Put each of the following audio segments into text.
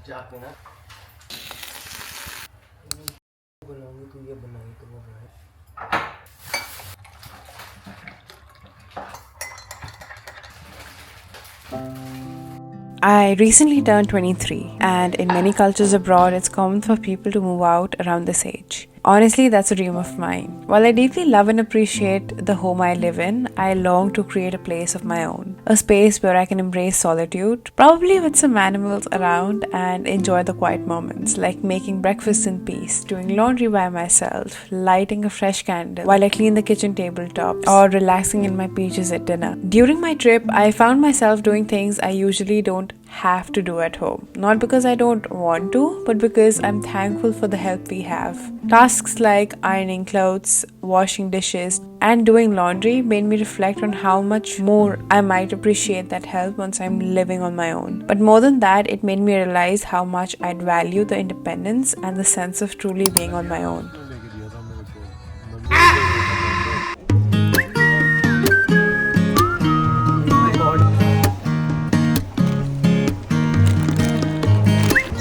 जाके ना बनाऊंगी तो ये बनाई तो वो बनाए। I recently turned 23, and in many cultures abroad, it's common for people to move out around this age. Honestly, that's a dream of mine. While I deeply love and appreciate the home I live in, I long to create a place of my own. A space where I can embrace solitude, probably with some animals around, and enjoy the quiet moments, like making breakfast in peace, doing laundry by myself, lighting a fresh candle while I clean the kitchen tabletops, or relaxing in my pages at dinner. During my trip, I found myself doing things I usually don't have to do at home. Not because I don't want to, but because I'm thankful for the help we have. Tasks like ironing clothes, washing dishes, and doing laundry made me reflect on how much more I might appreciate that help once I'm living on my own. But more than that, it made me realize how much I'd value the independence and the sense of truly being on my own.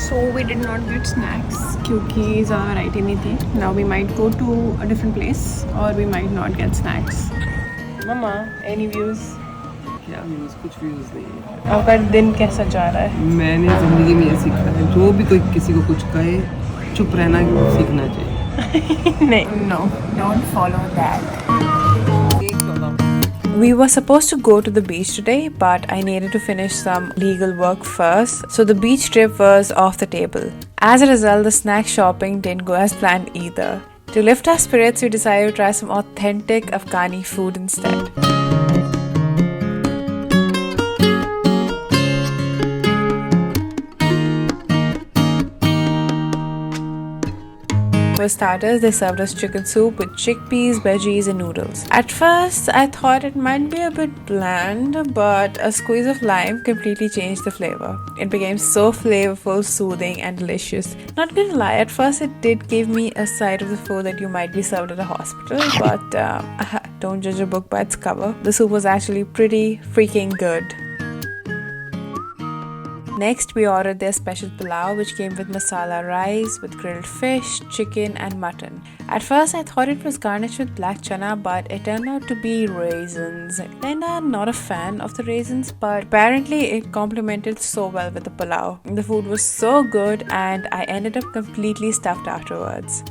So we did not get snacks क्योंकि ज़्यादा variety नहीं थी. Now we might go to a different place or we might not get snacks. Mama, any views? क्या views? कुछ views नहीं है। आपका दिन कैसा जा रहा है? मैंने ज़िंदगी में ये सीखा है, जो भी कोई किसी को कुछ कहे चुप रहना सीखना चाहिए। नहीं, no, don't follow that. We were supposed to go to the beach today, but I needed to finish some legal work first, so the beach trip was off the table. As a result, the snack shopping didn't go as planned either. To lift our spirits, we decided to try some authentic Afghani food instead. For starters, they served us chicken soup with chickpeas, veggies, and noodles. At first, I thought it might be a bit bland, but a squeeze of lime completely changed the flavor. It became so flavorful, soothing, and delicious. Not gonna lie, at first it did give me a sight of the food that you might be served at a hospital, but don't judge a book by its cover. The soup was actually pretty freaking good. Next, we ordered their special pulao, which came with masala rice, with grilled fish, chicken, and mutton. At first, I thought it was garnished with black chana, but it turned out to be raisins. Kinda not a fan of the raisins, but apparently it complemented so well with the pulao. The food was so good, and I ended up completely stuffed afterwards.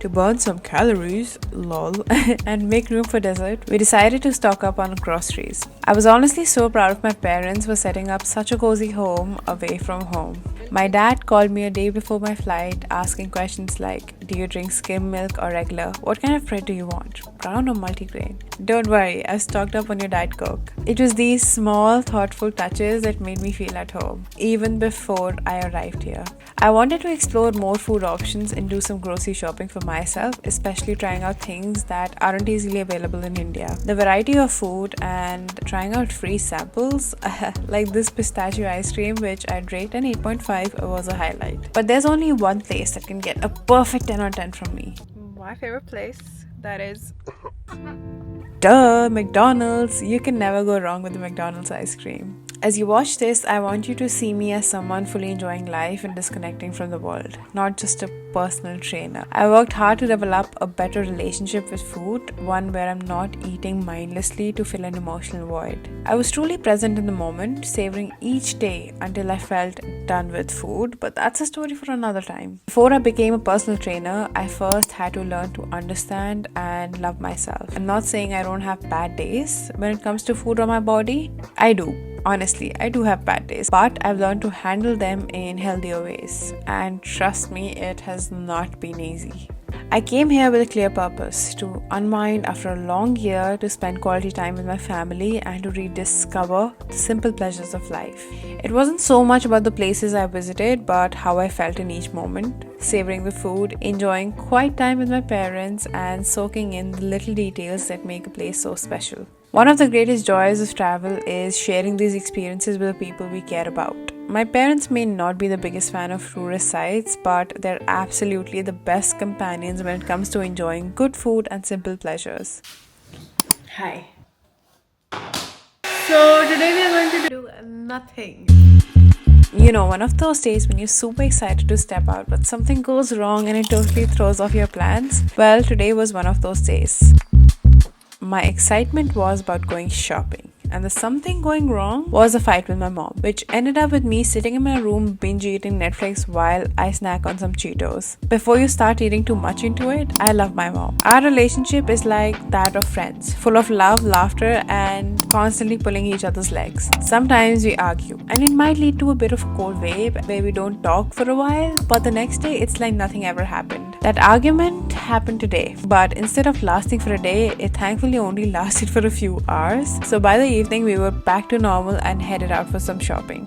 To burn some calories, lol, and make room for dessert, we decided to stock up on groceries. I was honestly so proud of my parents for setting up such a cozy home away from home. My dad called me a day before my flight asking questions like, do you drink skim milk or regular? What kind of bread do you want? Brown or multigrain? Don't worry, I've stocked up on your Diet Coke. It was these small, thoughtful touches that made me feel at home, even before I arrived here. I wanted to explore more food options and do some grocery shopping for myself, especially trying out things that aren't easily available in India. The variety of food and trying out free samples, like this pistachio ice cream, which I'd rate an 8.5, was a highlight. But there's only one place that can get a perfect 10 on 10 from me. My favorite place, that is... Duh, McDonald's. You can never go wrong with the McDonald's ice cream. As you watch this, I want you to see me as someone fully enjoying life and disconnecting from the world, not just a personal trainer. I worked hard to develop a better relationship with food, one where I'm not eating mindlessly to fill an emotional void. I was truly present in the moment, savoring each day until I felt done with food, but that's a story for another time. Before I became a personal trainer, I first had to learn to understand and love myself. I'm not saying I don't have bad days when it comes to food or my body. I do. Honestly, I do have bad days, but I've learned to handle them in healthier ways. And trust me, it has not been easy. I came here with a clear purpose: to unwind after a long year, to spend quality time with my family, and to rediscover the simple pleasures of life. It wasn't so much about the places I visited, but how I felt in each moment, savoring the food, enjoying quiet time with my parents, and soaking in the little details that make a place so special. One of the greatest joys of travel is sharing these experiences with the people we care about. My parents may not be the biggest fan of tourist sites, but they're absolutely the best companions when it comes to enjoying good food and simple pleasures. Hi. So today we are going to do nothing. You know, one of those days when you're super excited to step out, but something goes wrong and it totally throws off your plans? Well, today was one of those days. My excitement was about going shopping, and the something going wrong was a fight with my mom, which ended up with me sitting in my room binge eating Netflix while I snack on some Cheetos. Before you start eating too much into it, I love my mom. Our relationship is like that of friends, full of love, laughter, and constantly pulling each other's legs. Sometimes we argue, and it might lead to a bit of cold wave where we don't talk for a while, but the next day it's like nothing ever happened. That argument happened today, but instead of lasting for a day, it thankfully only lasted for a few hours. So by the evening, we were back to normal and headed out for some shopping.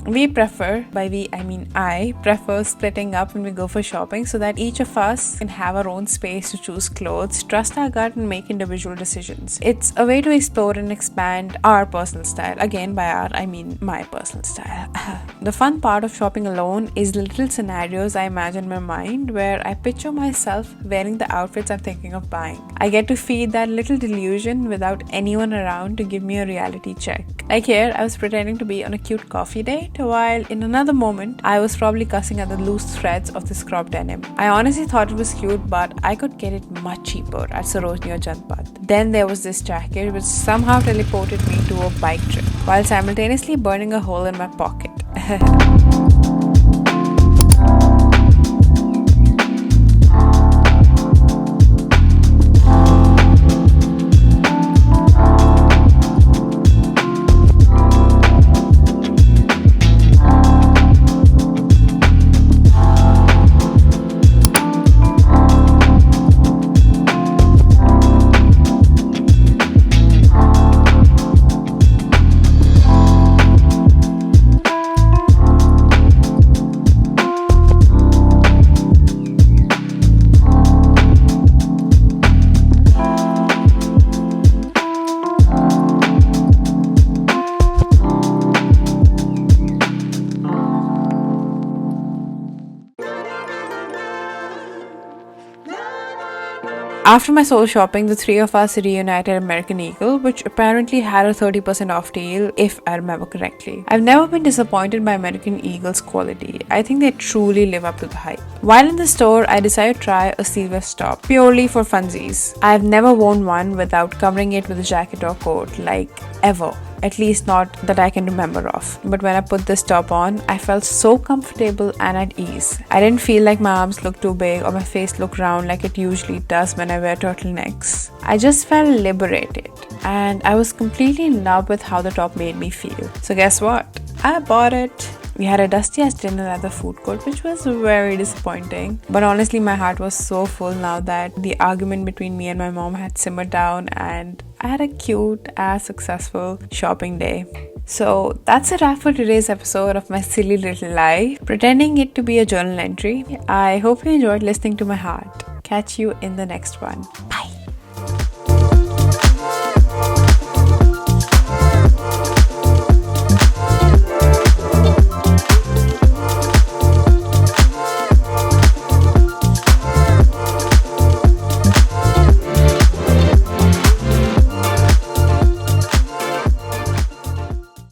We prefer, by we I mean I prefer splitting up when we go for shopping so that each of us can have our own space to choose clothes, trust our gut, and make individual decisions. It's a way to explore and expand our personal style. Again, by our I mean my personal style. The fun part of shopping alone is the little scenarios I imagine in my mind where I picture myself wearing the outfits I'm thinking of buying. I get to feed that little delusion without anyone around to give me a reality check. Like here, I was pretending to be on a cute coffee date, while in another moment, I was probably cussing at the loose threads of this crop denim. I honestly thought it was cute, but I could get it much cheaper at Sarojini or Janpat. Then there was this jacket which somehow teleported me to a bike trip, while simultaneously burning a hole in my pocket. After my soul shopping, the three of us reunited at American Eagle, which apparently had a 30% off deal, if I remember correctly. I've never been disappointed by American Eagle's quality. I think they truly live up to the hype. While in the store, I decided to try a sleeveless top, purely for funsies. I've never worn one without covering it with a jacket or coat, like ever. At least not that I can remember of. But when I put this top on, I felt so comfortable and at ease. I didn't feel like my arms looked too big or my face looked round like it usually does when I wear turtlenecks. I just felt liberated, and I was completely in love with how the top made me feel. So guess what? I bought it. We had a dusty-ass dinner at the food court, which was very disappointing. But honestly, my heart was so full now that the argument between me and my mom had simmered down, and I had a cute-ass successful shopping day. So that's a wrap for today's episode of my silly little life, pretending it to be a journal entry. I hope you enjoyed listening to my heart. Catch you in the next one. Bye.